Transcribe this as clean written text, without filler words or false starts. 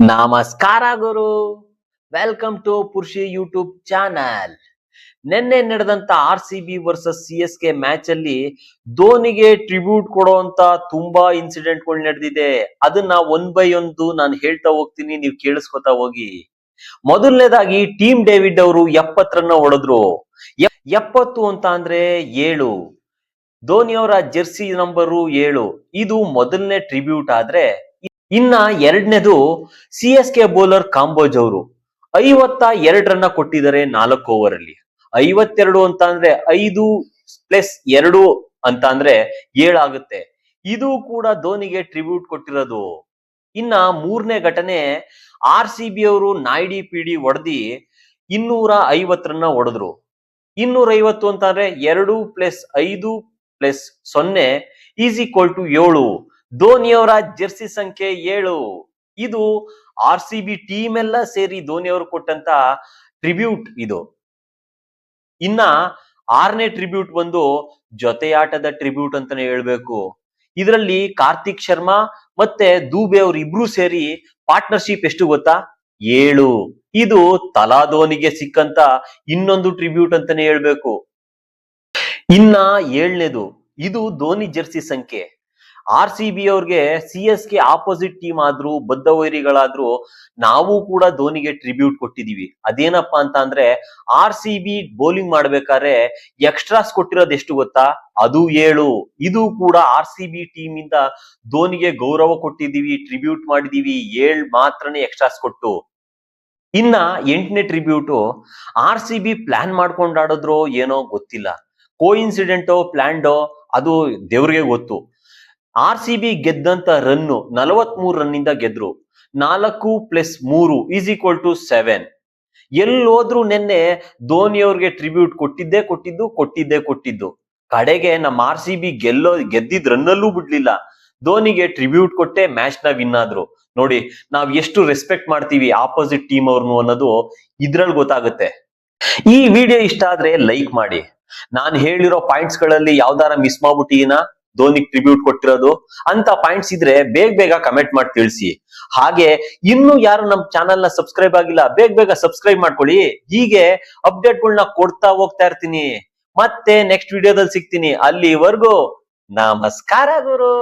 ನಮಸ್ಕಾರ ಗುರು. Welcome to Purshi YouTube channel. ನಿನ್ನೆ ನಡೆದಂತ RCB ವರ್ಸಸ್ CSK ಮ್ಯಾಚ್ ಅಲ್ಲಿ ಧೋನಿಗೆ ಟ್ರಿಬ್ಯೂಟ್ ಕೊಡುವಂತ ತುಂಬಾ ಇನ್ಸಿಡೆಂಟ್ಗಳು ನಡೆದಿದೆ. ಅದನ್ನ ಒನ್ ಬೈ ಒಂದು ನಾನು ಹೇಳ್ತಾ ಹೋಗ್ತೀನಿ, ನೀವು ಕೇಳಿಸ್ಕೊತಾ ಹೋಗಿ. ಮೊದಲನೇದಾಗಿ ಟೀಮ್ ಡೇವಿಡ್ ಅವರು 70 ರನ್ನ ಹೊಡೆದ್ರು. 70 ಅಂತ ಅಂದ್ರೆ 7. ಧೋನಿ ಅವರ ಜೆರ್ಸಿ ನಂಬರು 7. ಇದು ಮೊದಲನೇ ಟ್ರಿಬ್ಯೂಟ್. ಆದ್ರೆ ಇನ್ನ ಎರಡನೇದು CSK ಬೌಲರ್ ಕಾಂಬೋಜ್ ಅವರು 52 ರನ್ನ ಕೊಟ್ಟಿದ್ದಾರೆ 4 ಓವರ್ ಅಲ್ಲಿ. 52 ಅಂತ ಅಂದ್ರೆ 5+2 ಅಂತ ಅಂದ್ರೆ 7 ಆಗುತ್ತೆ. ಇದು ಕೂಡ ಧೋನಿಗೆ ಟ್ರಿಬ್ಯೂಟ್ ಕೊಟ್ಟಿರೋದು. ಇನ್ನ ಮೂರನೇ ಘಟನೆ, RCB ಅವರು ನಾಯ್ಡಿ ಪಿಡಿ ಹೊಡೆದಿ 250 ರನ್ನ ಹೊಡೆದ್ರು. 250 ಅಂತ ಅಂದ್ರೆ 2+5+0 = 7. ಧೋನಿ ಅವರ ಜೆರ್ಸಿ ಸಂಖ್ಯೆ 7. ಇದು RCB ಟೀಮ್ ಎಲ್ಲ ಸೇರಿ ಧೋನಿ ಅವರು ಕೊಟ್ಟಂತ ಟ್ರಿಬ್ಯೂಟ್ ಇದು. ಇನ್ನ ಆರನೇ ಟ್ರಿಬ್ಯೂಟ್ ಬಂದು ಜೊತೆಯಾಟದ ಟ್ರಿಬ್ಯೂಟ್ ಅಂತಾನೆ ಹೇಳ್ಬೇಕು. ಇದರಲ್ಲಿ ಕಾರ್ತಿಕ್ ಶರ್ಮಾ ಮತ್ತೆ ದೂಬೆ ಅವರು ಇಬ್ರು ಸೇರಿ ಪಾರ್ಟ್ನರ್ಶಿಪ್ ಎಷ್ಟು ಗೊತ್ತಾ? 7. ಇದು ತಲಾ ಧೋನಿಗೆ ಸಿಕ್ಕಂತ ಇನ್ನೊಂದು ಟ್ರಿಬ್ಯೂಟ್ ಅಂತಾನೆ ಹೇಳ್ಬೇಕು. ಇನ್ನ ಏಳನೇದು, ಇದು ಧೋನಿ ಜೆರ್ಸಿ ಸಂಖ್ಯೆ. RCB ಅವ್ರಿಗೆ CSK ಆಪೋಸಿಟ್ ಟೀಮ್ ಆದ್ರೂ, ಬದ್ಧ ವೈರಿಗಳಾದ್ರೂ, ನಾವು ಕೂಡ ಧೋನಿಗೆ ಟ್ರಿಬ್ಯೂಟ್ ಕೊಟ್ಟಿದೀವಿ. ಅದೇನಪ್ಪಾ ಅಂತ ಅಂದ್ರೆ RCB ಬೌಲಿಂಗ್ ಮಾಡ್ಬೇಕಾದ್ರೆ ಎಕ್ಸ್ಟ್ರಾಸ್ ಕೊಟ್ಟಿರೋದು ಎಷ್ಟು ಗೊತ್ತಾ? ಅದು 7. ಇದು ಕೂಡ RCB ಟೀಮ್ ಇಂದ ಧೋನಿಗೆ ಗೌರವ ಕೊಟ್ಟಿದೀವಿ, ಟ್ರಿಬ್ಯೂಟ್ ಮಾಡಿದೀವಿ. 7 ಮಾತ್ರನೇ ಎಕ್ಸ್ಟ್ರಾಸ್ ಕೊಟ್ಟು. ಇನ್ನ 8ನೇ ಟ್ರಿಬ್ಯೂಟು, RCB ಪ್ಲಾನ್ ಮಾಡ್ಕೊಂಡು ಆಡಿದ್ರೋ ಏನೋ ಗೊತ್ತಿಲ್ಲ, ಕೋಇನ್ಸಿಡೆಂಟೋ ಪ್ಲಾನ್ಡೋ ಅದು ದೇವ್ರಿಗೆ ಗೊತ್ತು. RCB ಗೆದ್ದಂತ run 43 ರನ್ನಿಂದ ಗೆದ್ರು. 4+3 = 7. ಎಲ್ಲೋದ್ರು ನಿನ್ನೆ ಧೋನಿ ಅವ್ರಿಗೆ ಟ್ರಿಬ್ಯೂಟ್ ಕೊಟ್ಟಿದ್ದು. ಕಡೆಗೆ ನಮ್ಮ RCB ಗೆದ್ದಿದ್ ರನ್ನಲ್ಲೂ ಬಿಡ್ಲಿಲ್ಲ. ಧೋನಿಗೆ ಟ್ರಿಬ್ಯೂಟ್ ಕೊಟ್ಟೆ ಮ್ಯಾಚ್ ನ ವಿನ್ ಆದ್ರು. ನೋಡಿ, ನಾವ್ ಎಷ್ಟು ರೆಸ್ಪೆಕ್ಟ್ ಮಾಡ್ತೀವಿ ಆಪೋಸಿಟ್ ಟೀಮ್ ಅವ್ರನ್ನು ಅನ್ನೋದು ಇದ್ರಲ್ಲಿ ಗೊತ್ತಾಗುತ್ತೆ. ಈ ವಿಡಿಯೋ ಇಷ್ಟ ಆದ್ರೆ ಲೈಕ್ ಮಾಡಿ. ನಾನು ಹೇಳಿರೋ ಪಾಯಿಂಟ್ಸ್ ಗಳಲ್ಲಿ ಯಾವ್ದಾರ ಮಿಸ್ ಮಾಡ್ಬಿಟ್ಟಿನ ಧೋನಿಗ್ ಟ್ರಿಬ್ಯೂಟ್ ಕೊಟ್ಟಿರೋದು ಅಂತ ಪಾಯಿಂಟ್ಸ್ ಇದ್ರೆ ಬೇಗ ಕಮೆಂಟ್ ಮಾಡಿ ತಿಳಿಸಿ. ಹಾಗೆ ಇನ್ನು ಯಾರು ನಮ್ ಚಾನಲ್ ನ ಸಬ್ಸ್ಕ್ರೈಬ್ ಆಗಿಲ್ಲ, ಬೇಗ ಸಬ್ಸ್ಕ್ರೈಬ್ ಮಾಡ್ಕೊಳ್ಳಿ. ಹೀಗೆ ಅಪ್ಡೇಟ್ಗಳನ್ನ ಕೊಡ್ತಾ ಹೋಗ್ತಾ ಇರ್ತೀನಿ. ಮತ್ತೆ ನೆಕ್ಸ್ಟ್ ವಿಡಿಯೋದಲ್ಲಿ ಸಿಗ್ತೀನಿ. ಅಲ್ಲಿವರೆಗೂ ನಮಸ್ಕಾರ ಗುರು.